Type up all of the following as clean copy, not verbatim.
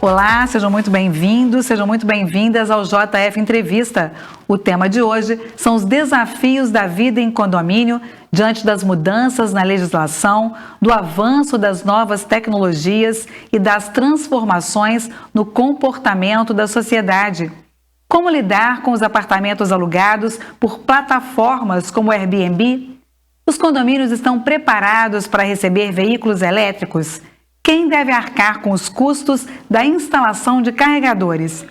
Olá, sejam muito bem-vindos, sejam muito bem-vindas ao JF Entrevista. O tema de hoje são os desafios da vida em condomínio diante das mudanças na legislação, do avanço das novas tecnologias e das transformações no comportamento da sociedade. Como lidar com os apartamentos alugados por plataformas como o Airbnb? Os condomínios estão preparados para receber veículos elétricos? Quem deve arcar com os custos da instalação de carregadores?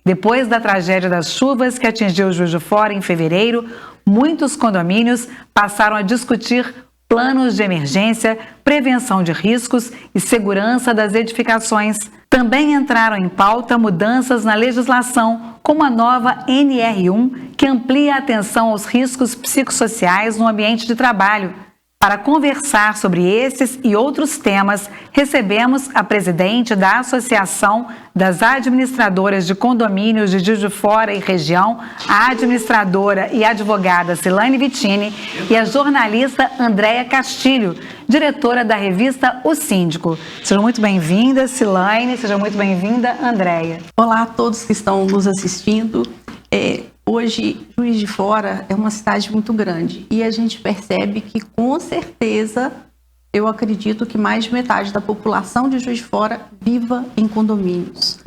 Depois da tragédia das chuvas que atingiu Juiz de Fora em fevereiro, muitos condomínios passaram a discutir planos de emergência, prevenção de riscos e segurança das edificações. Também entraram em pauta mudanças na legislação, como a nova NR1, que amplia a atenção aos riscos psicossociais no ambiente de trabalho. Para conversar sobre esses e outros temas, recebemos a presidente da Associação das Administradoras de Condomínios de Juiz de Fora e Região, a administradora e advogada Cilaine Vittini, e a jornalista Andréia Castilho, diretora da revista O Síndico. Sejam muito bem-vindas, Cilaine, seja muito bem-vinda, Andréia. Olá a todos que estão nos assistindo. Hoje, Juiz de Fora é uma cidade muito grande e a gente percebe que, com certeza, eu acredito que mais de metade da população de Juiz de Fora viva em condomínios,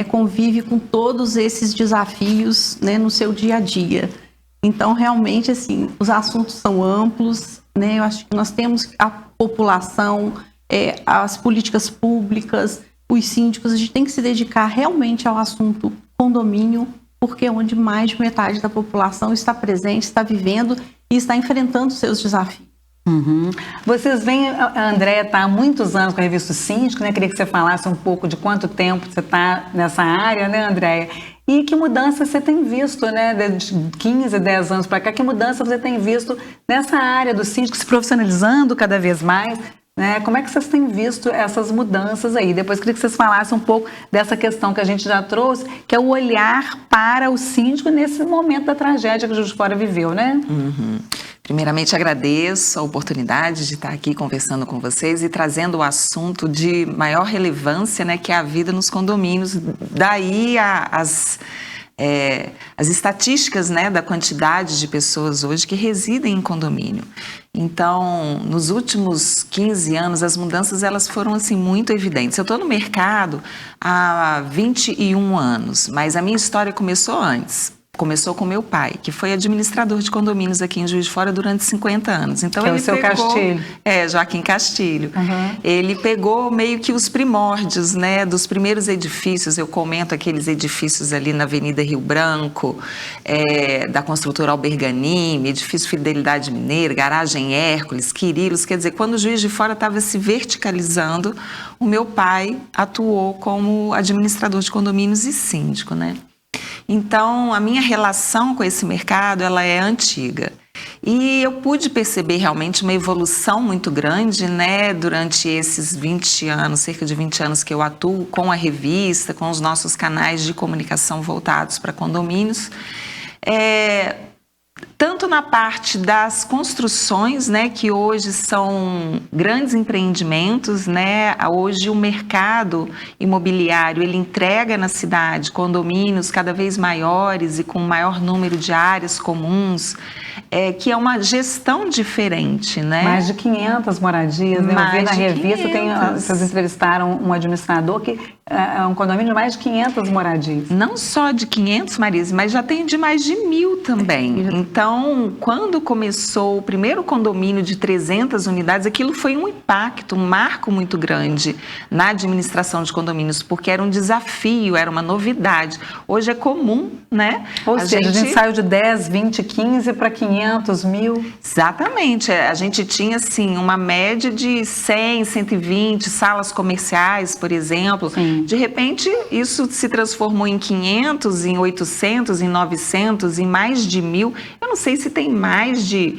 convive com todos esses desafios, no seu dia a dia. Então, realmente, assim, os assuntos são amplos, eu acho que nós temos a população, as políticas públicas, os síndicos, a gente tem que se dedicar realmente ao assunto condomínio, porque é onde mais de metade da população está presente, está vivendo e está enfrentando seus desafios. Vocês veem, a Andréia está há muitos anos com a revista Síndico, Queria que você falasse um pouco de quanto tempo você está nessa área, Andréia? E que mudança você tem visto, de 15, 10 anos para cá, que mudança você tem visto nessa área do síndico se profissionalizando cada vez mais? Como é que vocês têm visto essas mudanças aí? Depois queria que vocês falassem um pouco dessa questão que a gente já trouxe, que é o olhar para o síndico nesse momento da tragédia que o Juiz de Fora viveu, Primeiramente, agradeço a oportunidade de estar aqui conversando com vocês e trazendo o assunto de maior relevância, que é a vida nos condomínios. Daí as estatísticas, da quantidade de pessoas hoje que residem em condomínio. Então, nos últimos 15 anos, as mudanças elas foram assim, muito evidentes. Eu estou no mercado há 21 anos, mas a minha história começou antes. Começou com meu pai, que foi administrador de condomínios aqui em Juiz de Fora durante 50 anos. Então, que ele é o seu Castilho. Joaquim Castilho. Ele pegou meio que os primórdios, dos primeiros edifícios. Eu comento aqueles edifícios ali na Avenida Rio Branco, da construtora Alberganime, edifício Fidelidade Mineira, Garagem Hércules, Quirilos. Quer dizer, quando o Juiz de Fora estava se verticalizando, o meu pai atuou como administrador de condomínios e síndico, Então, a minha relação com esse mercado, ela é antiga. E eu pude perceber realmente uma evolução muito grande, durante esses 20 anos, cerca de 20 anos que eu atuo com a revista, com os nossos canais de comunicação voltados para condomínios. Tanto na parte das construções, que hoje são grandes empreendimentos, Hoje o mercado imobiliário, ele entrega na cidade condomínios cada vez maiores e com maior número de áreas comuns, que é uma gestão diferente, Mais de 500 moradias, Eu vi na revista, vocês entrevistaram um administrador que é um condomínio de mais de 500 moradias. Não só de 500, Marise, mas já tem de mais de 1.000 também. Então, quando começou o primeiro condomínio de 300 unidades, aquilo foi um impacto, um marco muito grande na administração de condomínios, porque era um desafio, era uma novidade. Hoje é comum, Ou seja, a gente saiu de 10, 20, 15 para 500, 1.000. Exatamente. A gente tinha, assim, uma média de 100, 120 salas comerciais, por exemplo. Sim. De repente, isso se transformou em 500, em 800, em 900, em mais de 1.000. Eu não sei se tem mais de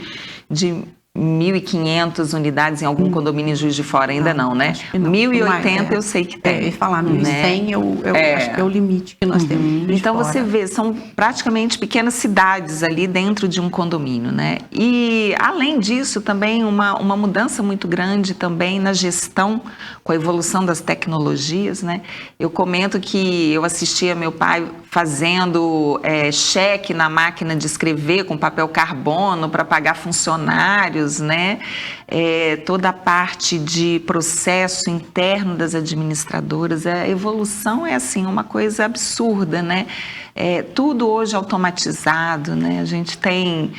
1.500 unidades em algum condomínio em Juiz de Fora, ainda não, né? Acho que não. 1.080 eu sei que tem. Eu ia falar 1.100, né? eu acho que é o limite que nós temos. em Juiz de Então Fora. você vê, são praticamente pequenas cidades ali dentro de um condomínio, né? E além disso também uma mudança muito grande também na gestão com a evolução das tecnologias, né? Eu comento que eu assistia meu pai fazendo cheque na máquina de escrever com papel carbono para pagar funcionários, né? Toda a parte de processo interno das administradoras, a evolução é assim uma coisa absurda, né? Tudo hoje automatizado, né? A gente tem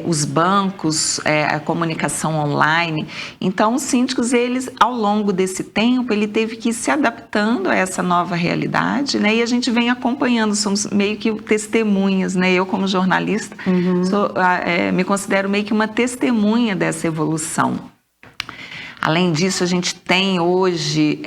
os bancos, a comunicação online. Então, os síndicos, eles, ao longo desse tempo, ele teve que ir se adaptando a essa nova realidade, né? E a gente vem acompanhando, somos meio que testemunhas, né? Eu, como jornalista, me considero meio que uma testemunha dessa evolução. Além disso, a gente tem hoje,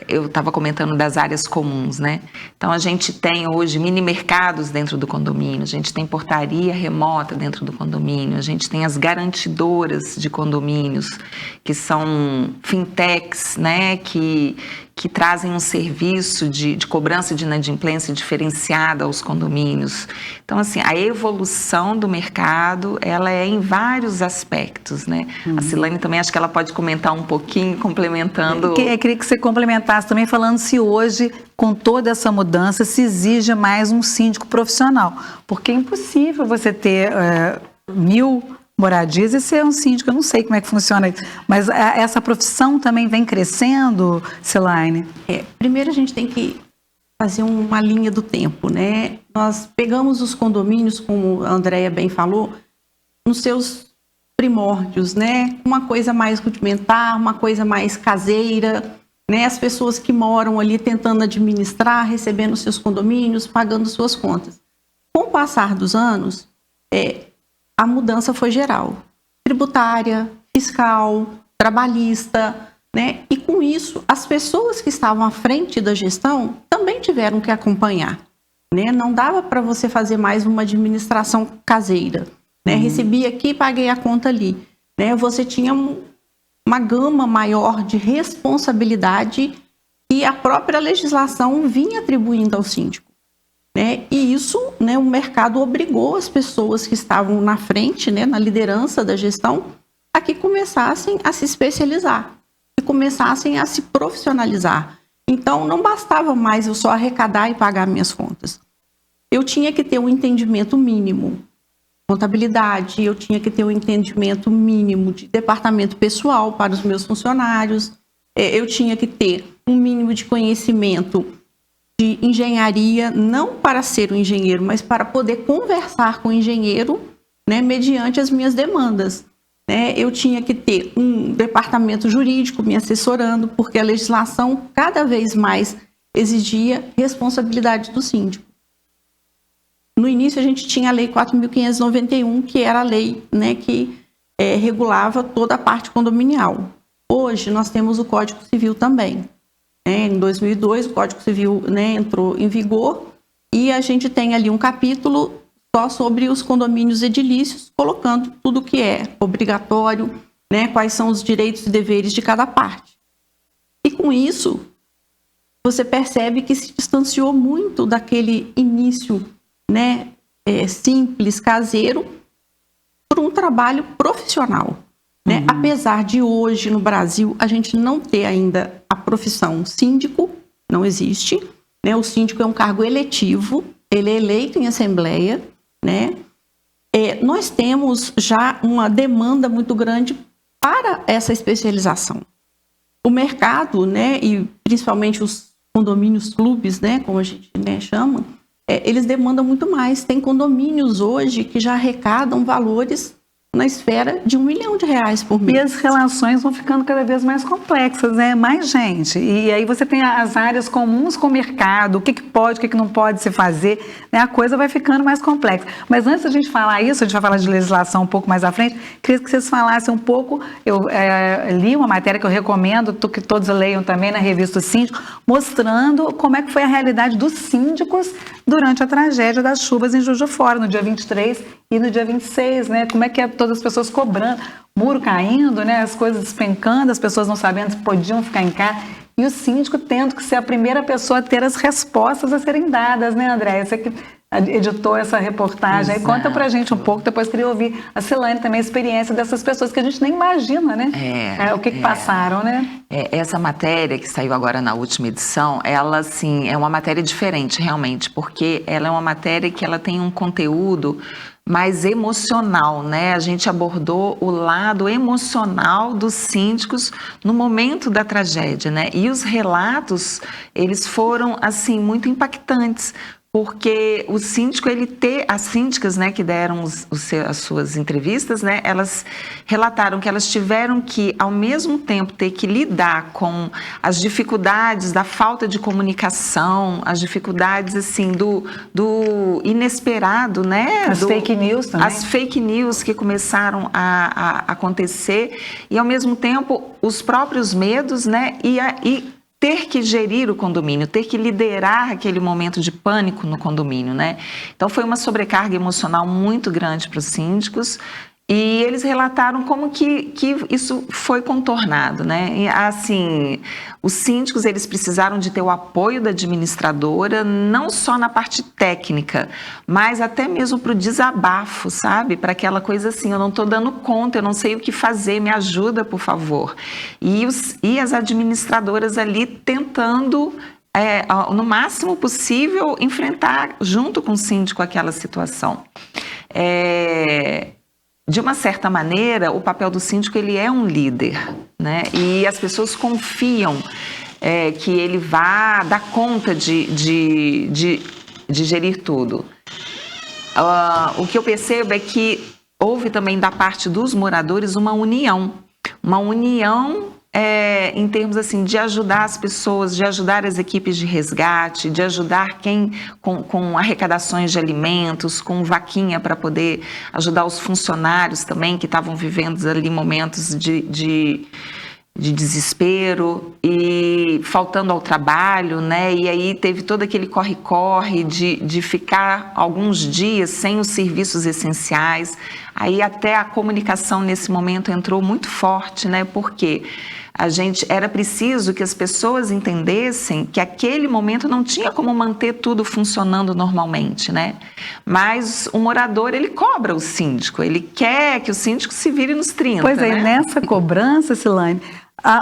eu estava comentando das áreas comuns, né? Então, a gente tem hoje mini mercados dentro do condomínio, a gente tem portaria remota dentro do condomínio, a gente tem as garantidoras de condomínios, que são fintechs, né? Que trazem um serviço de cobrança de inadimplência diferenciada aos condomínios. Então, assim, a evolução do mercado, ela é em vários aspectos, né? A Silane também, acho que ela pode comentar um pouquinho, complementando... Eu queria que você complementasse também, falando se hoje, com toda essa mudança, se exige mais um síndico profissional. Porque é impossível você ter 1.000 moradias e ser um síndico, eu não sei como é que funciona isso, mas essa profissão também vem crescendo, Silane? Primeiro a gente tem que fazer uma linha do tempo, né? Nós pegamos os condomínios, como a Andréia bem falou, nos seus primórdios, né? Uma coisa mais rudimentar, uma coisa mais caseira, né? As pessoas que moram ali tentando administrar, recebendo seus condomínios, pagando suas contas. Com o passar dos anos, a mudança foi geral, tributária, fiscal, trabalhista, né? E com isso, as pessoas que estavam à frente da gestão também tiveram que acompanhar, né? Não dava para você fazer mais uma administração caseira, né? Recebi aqui, paguei a conta ali, né? Você tinha uma gama maior de responsabilidade que a própria legislação vinha atribuindo ao síndico. E isso, né, o mercado obrigou as pessoas que estavam na frente, né, na liderança da gestão, a que começassem a se especializar, que começassem a se profissionalizar. Então, não bastava mais eu só arrecadar e pagar minhas contas. Eu tinha que ter um entendimento mínimo, contabilidade, eu tinha que ter um entendimento mínimo de departamento pessoal para os meus funcionários, eu tinha que ter um mínimo de conhecimento de engenharia, não para ser um engenheiro, mas para poder conversar com o engenheiro, né, mediante as minhas demandas. Eu tinha que ter um departamento jurídico me assessorando, porque a legislação cada vez mais exigia responsabilidade do síndico. No início, a gente tinha a Lei 4.591, que era a lei, né, que regulava toda a parte condominial. Hoje, nós temos o Código Civil também. Em 2002, o Código Civil, né, entrou em vigor e a gente tem ali um capítulo só sobre os condomínios edilícios, colocando tudo que é obrigatório, né, quais são os direitos e deveres de cada parte. E com isso, você percebe que se distanciou muito daquele início, né, simples, caseiro, por um trabalho profissional. Né? Apesar de hoje no Brasil a gente não ter ainda a profissão síndico, não existe, né? O síndico é um cargo eletivo, ele é eleito em assembleia, né? Nós temos já uma demanda muito grande para essa especialização. O mercado, né, e principalmente os condomínios clubes, né, como a gente, né, chama, eles demandam muito mais. Tem condomínios hoje que já arrecadam valores na esfera de R$1 milhão por mês. E as relações vão ficando cada vez mais complexas, né? Mais gente. E aí você tem as áreas comuns com o mercado, o que pode, o que não pode se fazer, né? A coisa vai ficando mais complexa. Mas antes da gente falar isso, a gente vai falar de legislação um pouco mais à frente, queria que vocês falassem um pouco, eu li uma matéria que eu recomendo, que todos leiam também na revista Síndico, mostrando como é que foi a realidade dos síndicos durante a tragédia das chuvas em Juiz de Fora, no dia 23 e no dia 26, né? Como é que é todo todas as pessoas cobrando, muro caindo, né? As coisas despencando, as pessoas não sabendo se podiam ficar em casa. E o síndico tendo que ser a primeira pessoa a ter as respostas a serem dadas, né, André? Você que editou essa reportagem. Aí conta pra gente um pouco, depois queria ouvir a Silane também, a experiência dessas pessoas que a gente nem imagina, né? O que passaram, né? Essa matéria que saiu agora na última edição, ela, assim, é uma matéria diferente, realmente, porque ela é uma matéria que ela tem um conteúdo mais emocional, né? A gente abordou o lado emocional dos síndicos no momento da tragédia, né? E os relatos, eles foram, assim, muito impactantes, porque o síndico, as síndicas, né, que deram as suas entrevistas, né, elas relataram que elas tiveram que, ao mesmo tempo, ter que lidar com as dificuldades da falta de comunicação, as dificuldades, assim, do inesperado, né? As fake news também. As fake news que começaram a acontecer e, ao mesmo tempo, os próprios medos, né, e ter que gerir o condomínio, ter que liderar aquele momento de pânico no condomínio, né? Então foi uma sobrecarga emocional muito grande para os síndicos e eles relataram como que isso foi contornado, né? E, assim, os síndicos, eles precisaram de ter o apoio da administradora, não só na parte técnica, mas até mesmo para o desabafo, sabe? Para aquela coisa assim, eu não estou dando conta, eu não sei o que fazer, me ajuda, por favor. E as administradoras ali tentando, no máximo possível, enfrentar junto com o síndico aquela situação. De uma certa maneira, o papel do síndico, ele é um líder, né? E as pessoas confiam que ele vá dar conta de gerir tudo. O que eu percebo é que houve também da parte dos moradores uma união em termos assim de ajudar as pessoas, de ajudar as equipes de resgate, de ajudar quem com arrecadações de alimentos, com vaquinha para poder ajudar os funcionários também que estavam vivendo ali momentos de desespero e faltando ao trabalho, né? E aí teve todo aquele corre-corre de ficar alguns dias sem os serviços essenciais. Aí até a comunicação nesse momento entrou muito forte, né? Porque era preciso que as pessoas entendessem que aquele momento não tinha como manter tudo funcionando normalmente, né? Mas o morador, ele cobra o síndico, ele quer que o síndico se vire nos 30, Pois é, né? nessa cobrança, Silane,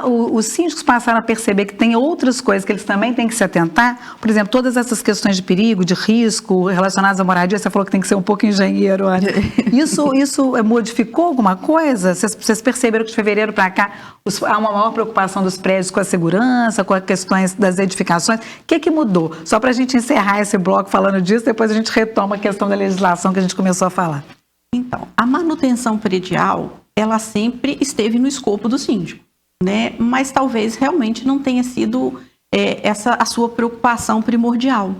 os síndicos passaram a perceber que tem outras coisas que eles também têm que se atentar. Por exemplo, todas essas questões de perigo, de risco relacionadas à moradia, você falou que tem que ser um pouco engenheiro, olha. Isso modificou alguma coisa? Vocês perceberam que de fevereiro para cá há uma maior preocupação dos prédios com a segurança, com as questões das edificações? O que mudou? Só para a gente encerrar esse bloco falando disso, depois a gente retoma a questão da legislação que a gente começou a falar. Então, a manutenção predial, ela sempre esteve no escopo do síndico, né? Mas talvez realmente não tenha sido essa a sua preocupação primordial.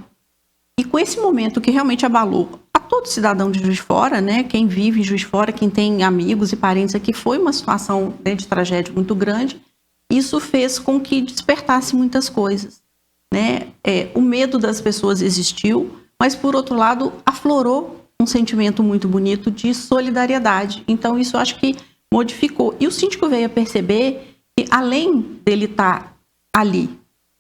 E com esse momento que realmente abalou a todo cidadão de Juiz de Fora, né? Quem vive em Juiz de Fora, quem tem amigos e parentes aqui, foi uma situação, né, de tragédia muito grande. Isso fez com que despertasse muitas coisas, né? O medo das pessoas existiu, mas por outro lado aflorou um sentimento muito bonito de solidariedade. Então isso eu acho que modificou. E o síndico veio a perceber que, além dele estar ali,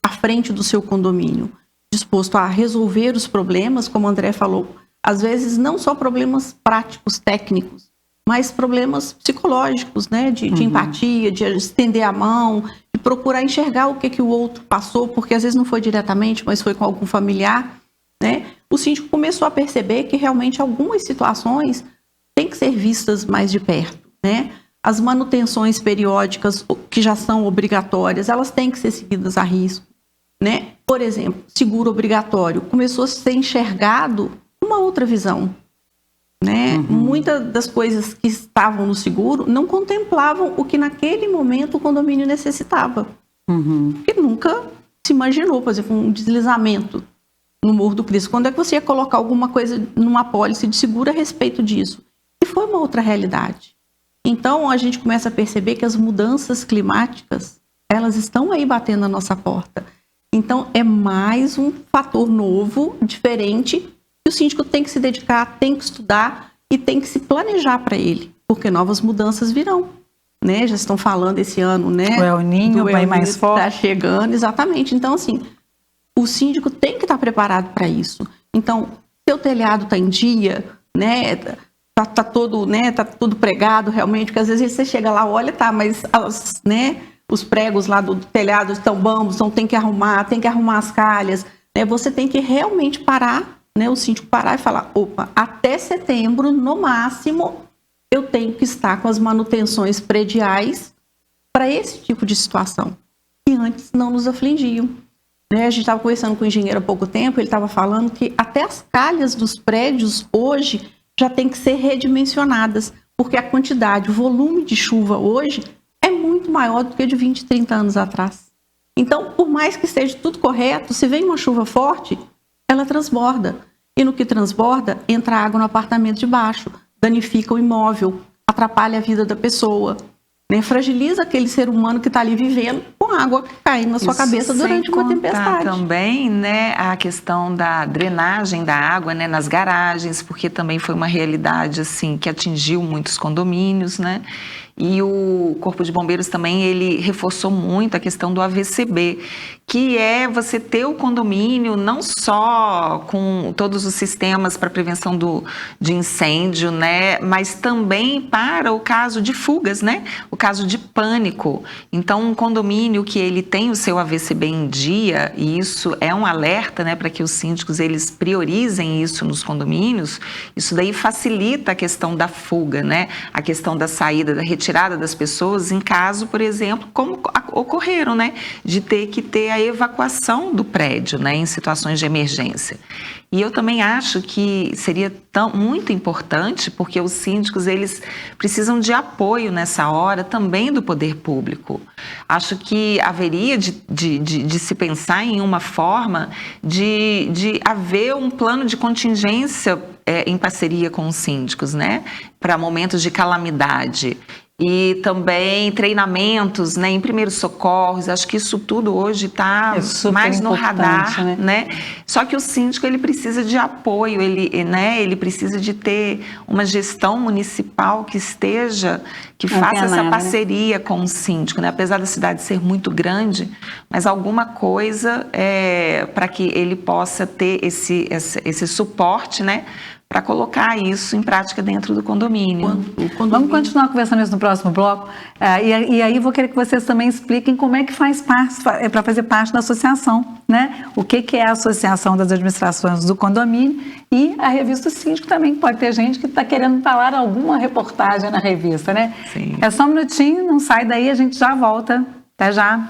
à frente do seu condomínio, disposto a resolver os problemas, como o André falou, às vezes não só problemas práticos, técnicos, mas problemas psicológicos, né? De empatia, de estender a mão, de procurar enxergar o que o outro passou, porque às vezes não foi diretamente, mas foi com algum familiar, né? O síndico começou a perceber que realmente algumas situações têm que ser vistas mais de perto, né? As manutenções periódicas que já são obrigatórias, elas têm que ser seguidas a risco, né? Por exemplo, seguro obrigatório começou a ser enxergado uma outra visão, né? Muitas das coisas que estavam no seguro não contemplavam o que naquele momento o condomínio necessitava. Porque nunca se imaginou, por exemplo, um deslizamento no Morro do Cristo. Quando é que você ia colocar alguma coisa numa apólice de seguro a respeito disso? E foi uma outra realidade. Então, a gente começa a perceber que as mudanças climáticas, elas estão aí batendo na nossa porta. Então, é mais um fator novo, diferente, que o síndico tem que se dedicar, tem que estudar e tem que se planejar para ele. porque novas mudanças virão, né? Já estão falando esse ano, né? O El Niño vai mais forte. Está chegando, exatamente. Então, assim, o síndico tem que estar preparado para isso. Então, seu telhado está em dia, né? Tá todo, né? Tá tudo pregado realmente, porque às vezes você chega lá, olha, tá, mas né? Os pregos lá do telhado estão bambos, então tem que arrumar as calhas, né? Você tem que realmente parar, né? O síndico parar e falar, opa, até setembro, no máximo, eu tenho que estar com as manutenções prediais para esse tipo de situação, que antes não nos afligiam. Né? A gente estava conversando com o engenheiro há pouco tempo, ele estava falando que até as calhas dos prédios hoje já tem que ser redimensionadas, porque a quantidade, o volume de chuva hoje é muito maior do que de 20, 30 anos atrás. Então, por mais que esteja tudo correto, se vem uma chuva forte, ela transborda. E no que transborda, entra água no apartamento de baixo, danifica o imóvel, atrapalha a vida da pessoa, né? Fragiliza aquele ser humano que está ali vivendo com água caindo na sua cabeça durante uma tempestade. Também, né, a questão da drenagem da água, né, nas garagens, porque também foi uma realidade assim que atingiu muitos condomínios, né? E o Corpo de Bombeiros também, ele reforçou muito a questão do AVCB, que é você ter o condomínio não só com todos os sistemas para prevenção de incêndio, né, mas também para o caso de fugas, né, o caso de pânico. Então, um condomínio que ele tem o seu AVCB em dia, e isso é um alerta, né, para que os síndicos eles priorizem isso nos condomínios, isso daí facilita a questão da fuga, né, a questão da saída, da retirada das pessoas em caso, por exemplo, como ocorreram, né, de ter que ter a evacuação do prédio, né, em situações de emergência. E eu também acho que seria muito importante, porque os síndicos, eles precisam de apoio nessa hora também do poder público. Acho que haveria de se pensar em uma forma de haver um plano de contingência em parceria com os síndicos, né, para momentos de calamidade. E também treinamentos, né, em primeiros socorros. Acho que isso tudo hoje está mais no radar, né? Só que o síndico ele precisa de apoio, ele precisa de ter uma gestão municipal que faça essa parceria, né, com o síndico, né? Apesar da cidade ser muito grande, mas alguma coisa para que ele possa ter esse suporte, né, para colocar isso em prática dentro do condomínio. Vamos continuar conversando isso no próximo bloco. E aí vou querer que vocês também expliquem como é que faz parte, para fazer parte da associação, né? O que é a Associação das Administrações do Condomínio e a revista Síndico também. Pode ter gente que está querendo falar alguma reportagem na revista, né? Sim. É só um minutinho, não sai daí, a gente já volta. Até já.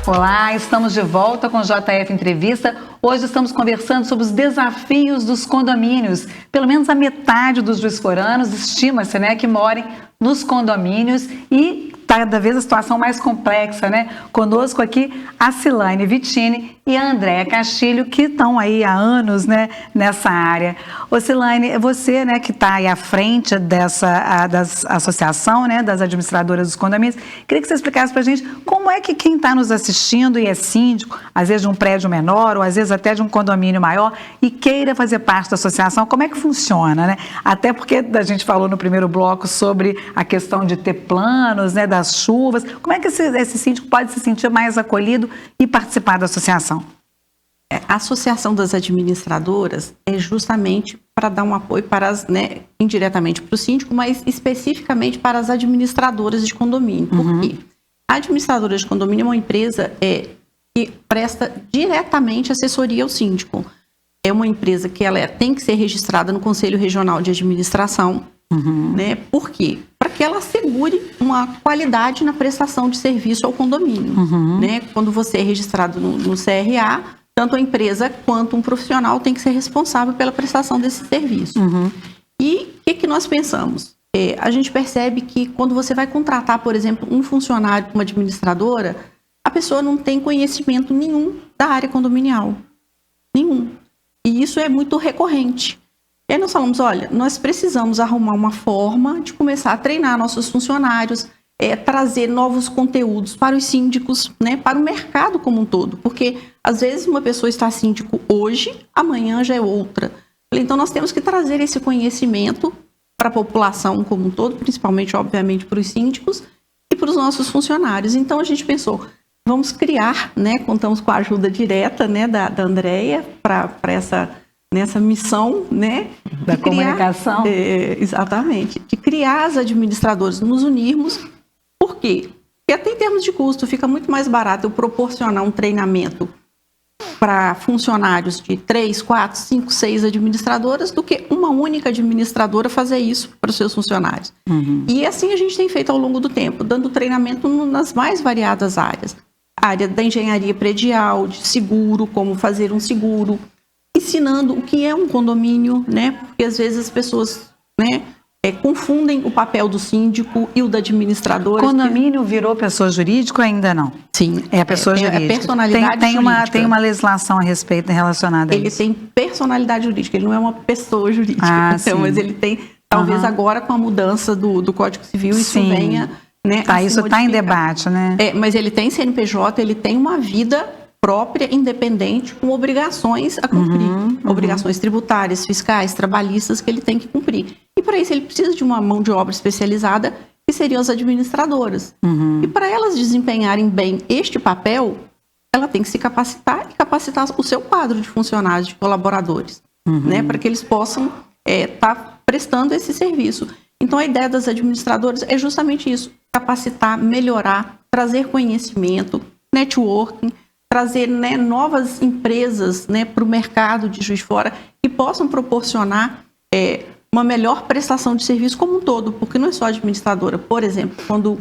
Olá, estamos de volta com o JF Entrevista. Hoje estamos conversando sobre os desafios dos condomínios. Pelo menos a metade dos juiz-foranos estima-se, né, que morem nos condomínios e está cada vez a situação mais complexa, né? Conosco aqui a Cilaine Vittini e a Andréa Castilho, que estão aí há anos, né, nessa área. Ô Cilaine, você, né, que está aí à frente da associação, né, das administradoras dos condomínios, queria que você explicasse para a gente como é que quem está nos assistindo e é síndico, às vezes de um prédio menor ou às vezes até de um condomínio maior, e queira fazer parte da associação, como é que funciona, né? Até porque a gente falou no primeiro bloco sobre a questão de ter planos, né, das chuvas. Como é que esse síndico pode se sentir mais acolhido e participar da associação? A Associação das Administradoras é justamente para dar um apoio para as, né, indiretamente para o síndico, mas especificamente para as administradoras de condomínio. Por quê? A administradora de condomínio é uma empresa que presta diretamente assessoria ao síndico. É uma empresa que ela tem que ser registrada no Conselho Regional de Administração. Né? Por quê? Para que ela assegure uma qualidade na prestação de serviço ao condomínio. Né? Quando você é registrado no CRA, tanto a empresa quanto um profissional tem que ser responsável pela prestação desse serviço. E o que nós pensamos? A gente percebe que quando você vai contratar, por exemplo, um funcionário para uma administradora, a pessoa não tem conhecimento nenhum da área condominial. Nenhum. E isso é muito recorrente. E aí nós falamos, olha, nós precisamos arrumar uma forma de começar a treinar nossos funcionários, trazer novos conteúdos para os síndicos, né, para o mercado como um todo. Porque, às vezes, uma pessoa está síndico hoje, amanhã já é outra. Então, nós temos que trazer esse conhecimento para a população como um todo, principalmente, obviamente, para os síndicos e para os nossos funcionários. Então, a gente pensou, vamos criar, né, contamos com a ajuda direta, né, da Andréa para nessa missão, né, da comunicação. Exatamente, de criar as administradoras, nos unirmos. Por quê? Porque até em termos de custo fica muito mais barato eu proporcionar um treinamento para funcionários de 3, 4, 5, 6 administradoras do que uma única administradora fazer isso para os seus funcionários. E assim a gente tem feito ao longo do tempo, dando treinamento nas mais variadas áreas. A área da engenharia predial, de seguro, como fazer um seguro, ensinando o que é um condomínio, né? Porque às vezes as pessoas, né, confundem o papel do síndico e o da administradora. Condomínio virou pessoa jurídica ou ainda não? Sim. É a pessoa jurídica. É personalidade jurídica. Tem uma legislação a respeito relacionada a isso. Ele tem personalidade jurídica, ele não é uma pessoa jurídica. Então, sim. Mas ele tem, talvez agora com a mudança do Código Civil, isso venha, né? Isso está em debate, né? Mas ele tem CNPJ, ele tem uma vida própria, independente, com obrigações a cumprir. Obrigações tributárias, fiscais, trabalhistas que ele tem que cumprir. E para isso ele precisa de uma mão de obra especializada, que seriam as administradoras. E para elas desempenharem bem este papel, ela tem que se capacitar e capacitar o seu quadro de funcionários, de colaboradores, né, para que eles possam estar prestando esse serviço. Então a ideia das administradoras é justamente isso, capacitar, melhorar, trazer conhecimento, networking, trazer, né, novas empresas, né, para o mercado de Juiz de Fora que possam proporcionar uma melhor prestação de serviço como um todo, porque não é só administradora. Por exemplo, quando,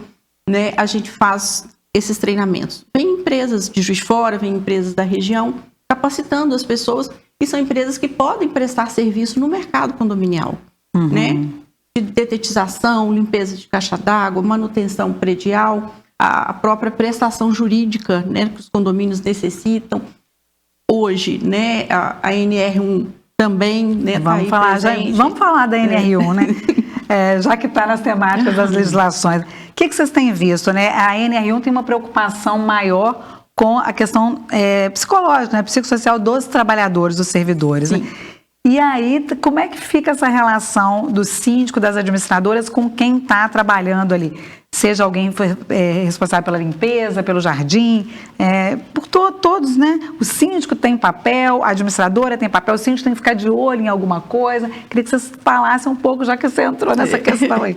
né, a gente faz esses treinamentos, vem empresas de Juiz de Fora, vem empresas da região, capacitando as pessoas, e são empresas que podem prestar serviço no mercado condominial, né, de detetização, limpeza de caixa d'água, manutenção predial, a própria prestação jurídica, né, que os condomínios necessitam. Hoje, né, a NR1 também, né, vamos falar da NR1, né? Já que está nas temáticas das legislações. O que vocês têm visto, né? A NR1 tem uma preocupação maior com a questão psicológica, né, psicossocial dos trabalhadores, dos servidores, né? E aí, como é que fica essa relação do síndico, das administradoras com quem está trabalhando ali? Seja alguém responsável pela limpeza, pelo jardim, por todos, né? O síndico tem papel, a administradora tem papel, o síndico tem que ficar de olho em alguma coisa. Queria que vocês falassem um pouco, já que você entrou nessa questão aí.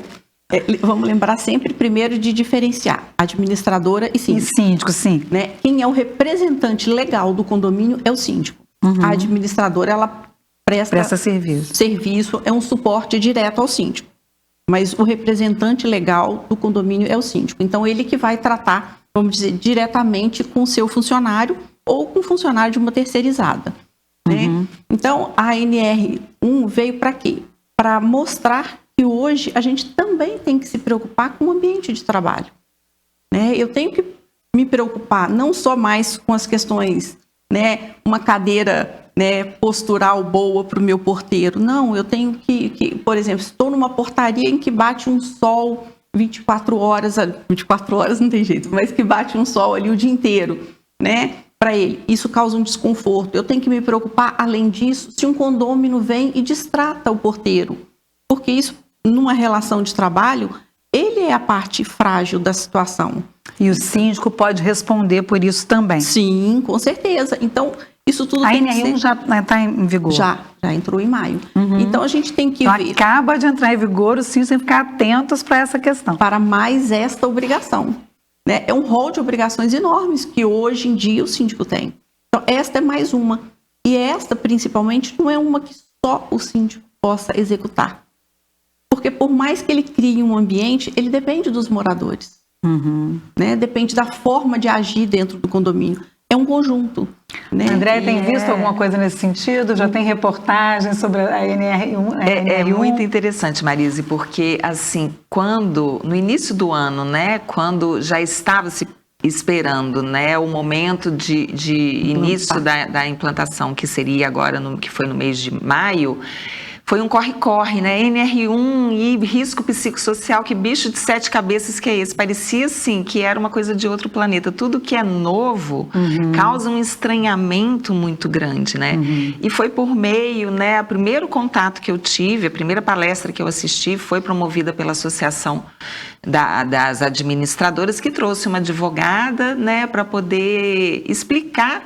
Vamos lembrar sempre, primeiro, de diferenciar administradora e síndico. E síndico, sim. Né? Quem é o representante legal do condomínio é o síndico. A administradora, ela presta serviço, é um suporte direto ao síndico. Mas o representante legal do condomínio é o síndico. Então, ele que vai tratar, vamos dizer, diretamente com o seu funcionário ou com o funcionário de uma terceirizada. Né? Então, a NR1 veio para quê? Para mostrar que hoje a gente também tem que se preocupar com o ambiente de trabalho. né? Eu tenho que me preocupar não só mais com as questões, né, uma cadeira, né, postural boa para o meu porteiro. Não, eu tenho que, por exemplo, estou numa portaria em que bate um sol 24 horas não tem jeito, mas que bate um sol ali o dia inteiro, né, para ele. Isso causa um desconforto. Eu tenho que me preocupar, além disso, se um condômino vem e distrata o porteiro, porque isso, numa relação de trabalho, ele é a parte frágil da situação. E o síndico pode responder por isso também. Sim, com certeza. Então, isso tudo a tem NR1 que ser... já está em vigor? Já entrou em maio. Então, a gente tem que ver... Acaba de entrar em vigor, os síndicos têm que ficar atentos para essa questão. Para mais esta obrigação, né? É um rol de obrigações enormes que hoje em dia o síndico tem. Então, esta é mais uma. E esta, principalmente, não é uma que só o síndico possa executar. Porque por mais que ele crie um ambiente, ele depende dos moradores. Né? Depende da forma de agir dentro do condomínio. É um conjunto. Né? André, tem visto alguma coisa nesse sentido? Já tem reportagens sobre a NR1? É muito interessante, Marise, porque assim, no início do ano, né, quando já estava se esperando, né, o momento de início da implantação, que seria agora, que foi no mês de maio, foi um corre-corre, né? NR1 e risco psicossocial, que bicho de 7 cabeças que é esse? Parecia, assim, que era uma coisa de outro planeta. Tudo que é novo causa um estranhamento muito grande, né? E foi por meio, né? O primeiro contato que eu tive, a primeira palestra que eu assisti foi promovida pela Associação das Administradoras, que trouxe uma advogada, né? Para poder explicar...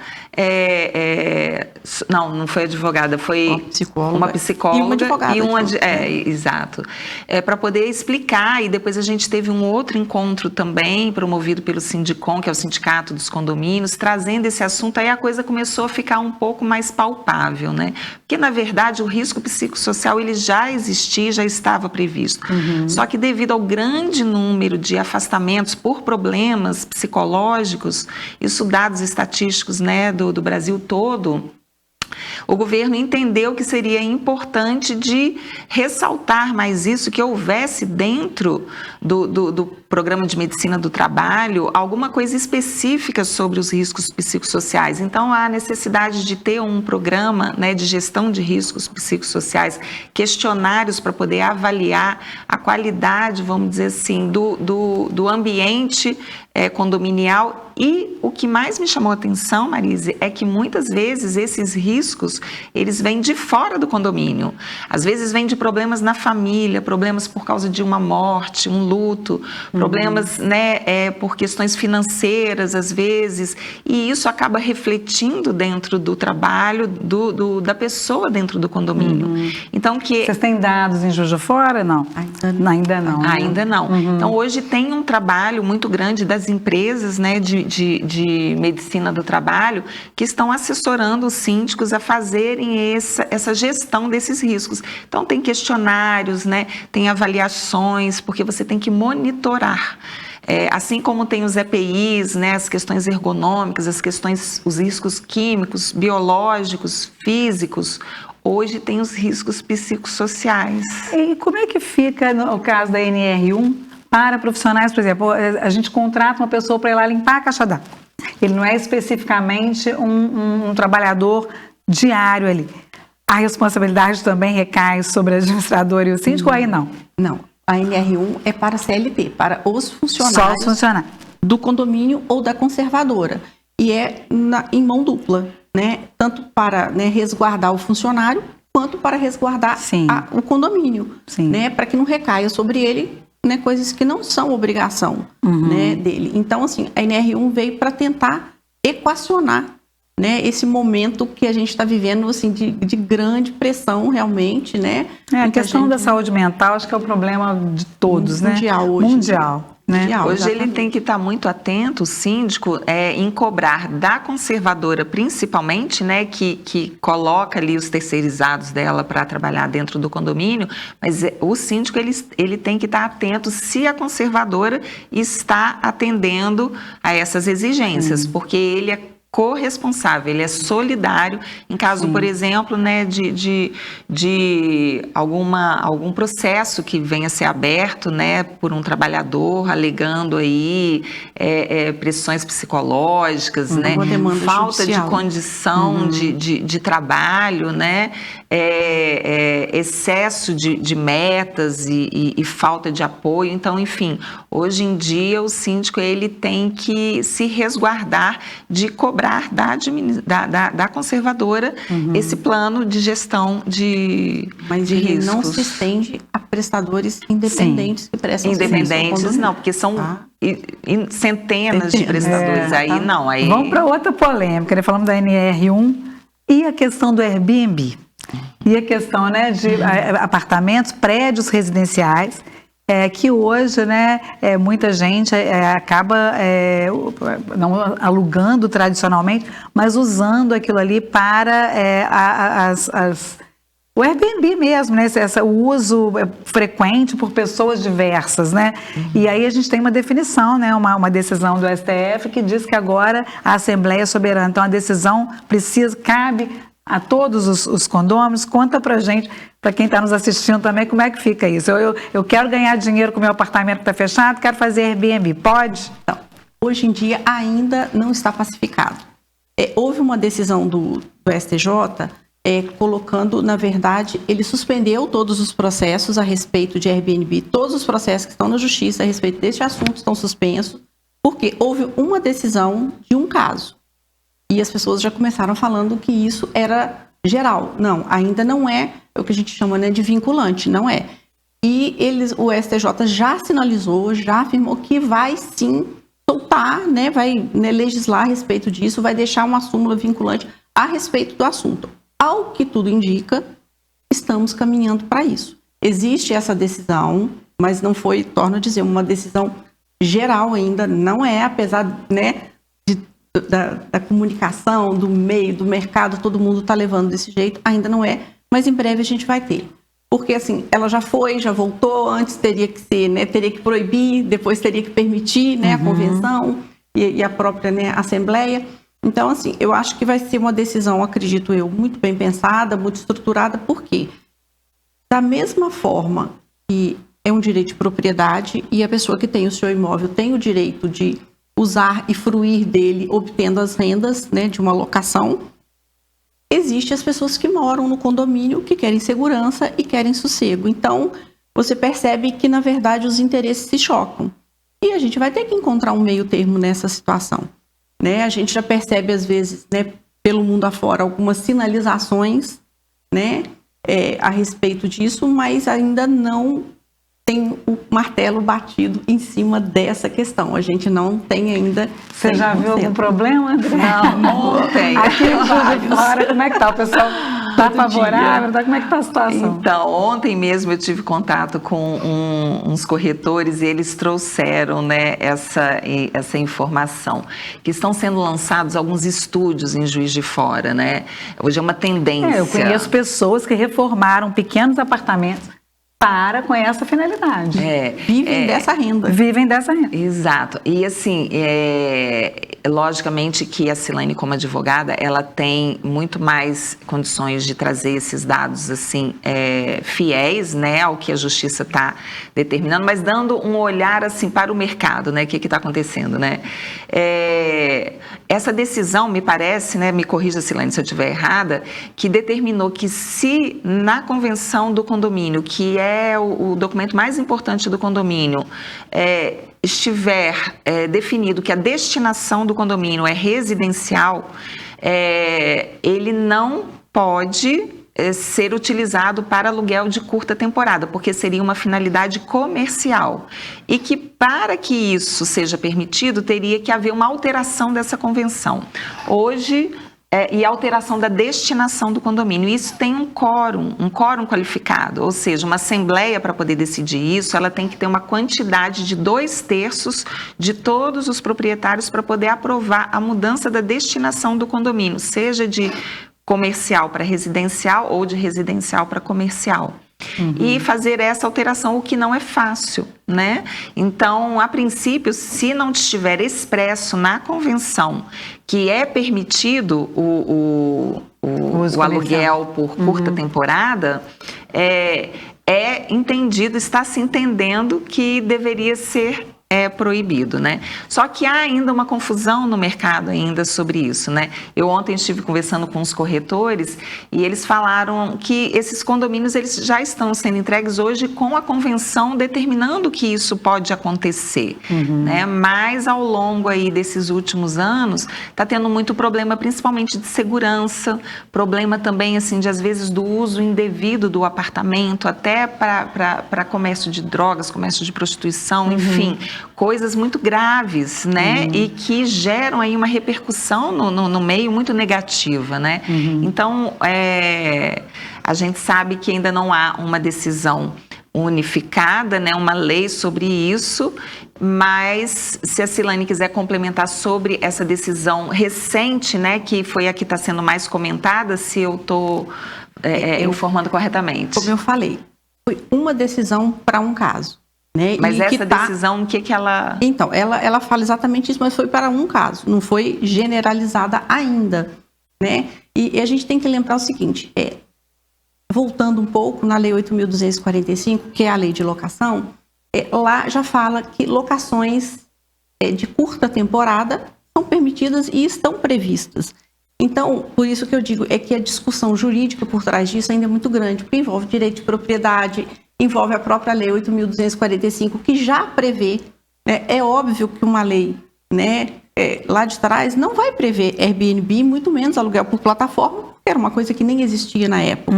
não foi advogada, foi uma psicóloga e uma advogada. Exato. Para poder explicar, e depois a gente teve um outro encontro também, promovido pelo Sindicom, que é o Sindicato dos Condomínios, trazendo esse assunto, aí a coisa começou a ficar um pouco mais palpável, né? Porque, na verdade, o risco psicossocial, ele já existia, já estava previsto. Só que devido ao grande número de afastamentos por problemas psicológicos, isso dados estatísticos, né, do Brasil todo, o governo entendeu que seria importante de ressaltar mais isso, que houvesse dentro do programa de medicina do trabalho alguma coisa específica sobre os riscos psicossociais. Então, há necessidade de ter um programa, né, de gestão de riscos psicossociais, questionários para poder avaliar a qualidade, vamos dizer assim, do ambiente condominial. E o que mais me chamou a atenção, Marise, é que muitas vezes esses riscos, eles vêm de fora do condomínio. Às vezes vêm de problemas na família, problemas por causa de uma morte, um luto, problemas, né, por questões financeiras, às vezes, e isso acaba refletindo dentro do trabalho da pessoa dentro do condomínio. Então, Vocês têm dados em Juiz de Fora? Não. Ainda não. Ainda não. Então, hoje tem um trabalho muito grande das empresas, né, de medicina do trabalho, que estão assessorando os síndicos a fazerem essa gestão desses riscos. Então, tem questionários, né, tem avaliações, porque você tem que monitorar. Assim como tem os EPIs, né, as questões ergonômicas, os riscos químicos, biológicos, físicos, hoje tem os riscos psicossociais. E como é que fica no caso da NR1 para profissionais, por exemplo, a gente contrata uma pessoa para ir lá limpar a caixa d'água. Ele não é especificamente um trabalhador diário ali. A responsabilidade também recai sobre o administrador e o síndico, ou aí não? Não. A NR1 é para a CLT, para os funcionários, só os funcionários do condomínio ou da conservadora. E é em mão dupla, né? Tanto para, né, resguardar o funcionário, quanto para resguardar o condomínio, né? Para que não recaia sobre ele, né, coisas que não são obrigação, né, dele. Então, assim, a NR1 veio para tentar equacionar, né, esse momento que a gente está vivendo, assim, de grande pressão, realmente, né? A questão da saúde mental, acho que é o problema de todos, mundial, né? Hoje. Mundial. Né? Hoje ele tem que estar muito atento, o síndico, em cobrar da conservadora, principalmente, né, que coloca ali os terceirizados dela para trabalhar dentro do condomínio, mas o síndico ele tem que estar atento se a conservadora está atendendo a essas exigências, porque ele corresponsável, ele é solidário em caso, por exemplo, né, de algum processo que venha a ser aberto, né, por um trabalhador alegando aí pressões psicológicas, né, falta judicial. de condição de trabalho, né, excesso de metas e falta de apoio. Então, enfim, hoje em dia o síndico ele tem que se resguardar de cobrar da conservadora esse plano de gestão de riscos. Não se estende a prestadores independentes que prestam independentes, não, porque são centenas de prestadores. Aí não. Aí... Vamos para outra polêmica, né? Falamos da NR1 e a questão do Airbnb. E a questão, né, de apartamentos, prédios residenciais, que hoje, né, muita gente acaba não alugando tradicionalmente, mas usando aquilo ali para o Airbnb mesmo, né, o uso frequente por pessoas diversas, né? E aí a gente tem uma definição, né, uma decisão do STF que diz que agora a Assembleia é soberana. Então a decisão cabe a todos os condôminos. Conta pra gente, para quem está nos assistindo também, como é que fica isso? Eu quero ganhar dinheiro com o meu apartamento que está fechado, quero fazer Airbnb, pode? Então, hoje em dia ainda não está pacificado. Houve uma decisão do STJ colocando, na verdade, ele suspendeu todos os processos a respeito de Airbnb, todos os processos que estão na justiça a respeito deste assunto estão suspensos, porque houve uma decisão de um caso. E as pessoas já começaram falando que isso era geral. Não, ainda não é o que a gente chama, né, de vinculante, não é. E o STJ já sinalizou, já afirmou que vai sim soltar, né, vai legislar a respeito disso, vai deixar uma súmula vinculante a respeito do assunto. Ao que tudo indica, estamos caminhando para isso. Existe essa decisão, mas não foi, torno a dizer, uma decisão geral ainda, não é, apesar, né, da comunicação, do meio, do mercado, todo mundo está levando desse jeito, ainda não é, mas em breve a gente vai ter. Porque assim, ela já foi, já voltou, antes teria que ser, né, teria que proibir, depois teria que permitir, né, a convenção e a própria, né, Assembleia. Então, assim, eu acho que vai ser uma decisão, acredito eu, muito bem pensada, muito estruturada, porque da mesma forma que é um direito de propriedade e a pessoa que tem o seu imóvel tem o direito de usar e fruir dele, obtendo as rendas, né, de uma locação, existem as pessoas que moram no condomínio que querem segurança e querem sossego. Então, você percebe que, na verdade, os interesses se chocam. E a gente vai ter que encontrar um meio termo nessa situação, né? A gente já percebe, às vezes, né, pelo mundo afora, algumas sinalizações, né, a respeito disso, mas ainda não tem o martelo batido em cima dessa questão. A gente não tem ainda... Você já viu algum problema, André? Não tem. Aqui em Juiz de Fora, como é que tá? O pessoal está favorável? Como é que está a situação? Então, ontem mesmo eu tive contato com uns corretores e eles trouxeram, né, essa informação, que estão sendo lançados alguns estúdios em Juiz de Fora, né? Hoje é uma tendência. Eu conheço pessoas que reformaram pequenos apartamentos com essa finalidade. Vivem dessa renda. Vivem dessa renda. Exato. E assim, logicamente que a Silane, como advogada, ela tem muito mais condições de trazer esses dados assim, fiéis, né, ao que a justiça está determinando, mas dando um olhar assim para o mercado, né, o que está acontecendo, né? Essa decisão, me parece, né, me corrija, Silane, se eu estiver errada, que determinou que se na convenção do condomínio, que é o documento mais importante do condomínio, estiver definido que a destinação do condomínio é residencial, ele não pode ser utilizado para aluguel de curta temporada, porque seria uma finalidade comercial. E que para que isso seja permitido, teria que haver uma alteração dessa convenção. Hoje... e a alteração da destinação do condomínio. Isso tem um quórum qualificado, ou seja, uma assembleia para poder decidir isso, ela tem que ter uma quantidade de 2/3 de todos os proprietários para poder aprovar a mudança da destinação do condomínio, seja de comercial para residencial ou de residencial para comercial. e fazer essa alteração, o que não é fácil, né? Então, a princípio, se não estiver expresso na convenção que é permitido o aluguel por curta temporada, entendido, está se entendendo que deveria ser proibido, né? Só que há ainda uma confusão no mercado ainda sobre isso, né? Eu ontem estive conversando com os corretores e eles falaram que esses condomínios eles já estão sendo entregues hoje com a convenção determinando que isso pode acontecer, né? Mas ao longo aí desses últimos anos está tendo muito problema, principalmente de segurança, problema também assim de às vezes do uso indevido do apartamento, até para comércio de drogas, comércio de prostituição, enfim, coisas muito graves, né? E que geram aí uma repercussão no meio muito negativa, né? Então, a gente sabe que ainda não há uma decisão unificada, né? Uma lei sobre isso, mas se a Silane quiser complementar sobre essa decisão recente, né? Que foi a que está sendo mais comentada, se eu estou informando corretamente. Como eu falei, foi uma decisão para um caso. Né? Mas essa decisão, o que ela... Então, ela fala exatamente isso, mas foi para um caso, não foi generalizada ainda, né? E a gente tem que lembrar o seguinte, voltando um pouco na Lei 8.245, que é a lei de locação, lá já fala que locações de curta temporada são permitidas e estão previstas. Então, por isso que eu digo, que a discussão jurídica por trás disso ainda é muito grande, porque envolve direito de propriedade, envolve a própria Lei 8.245, que já prevê, né? É óbvio que uma lei, né, lá de trás não vai prever Airbnb, muito menos aluguel por plataforma, porque era uma coisa que nem existia na época.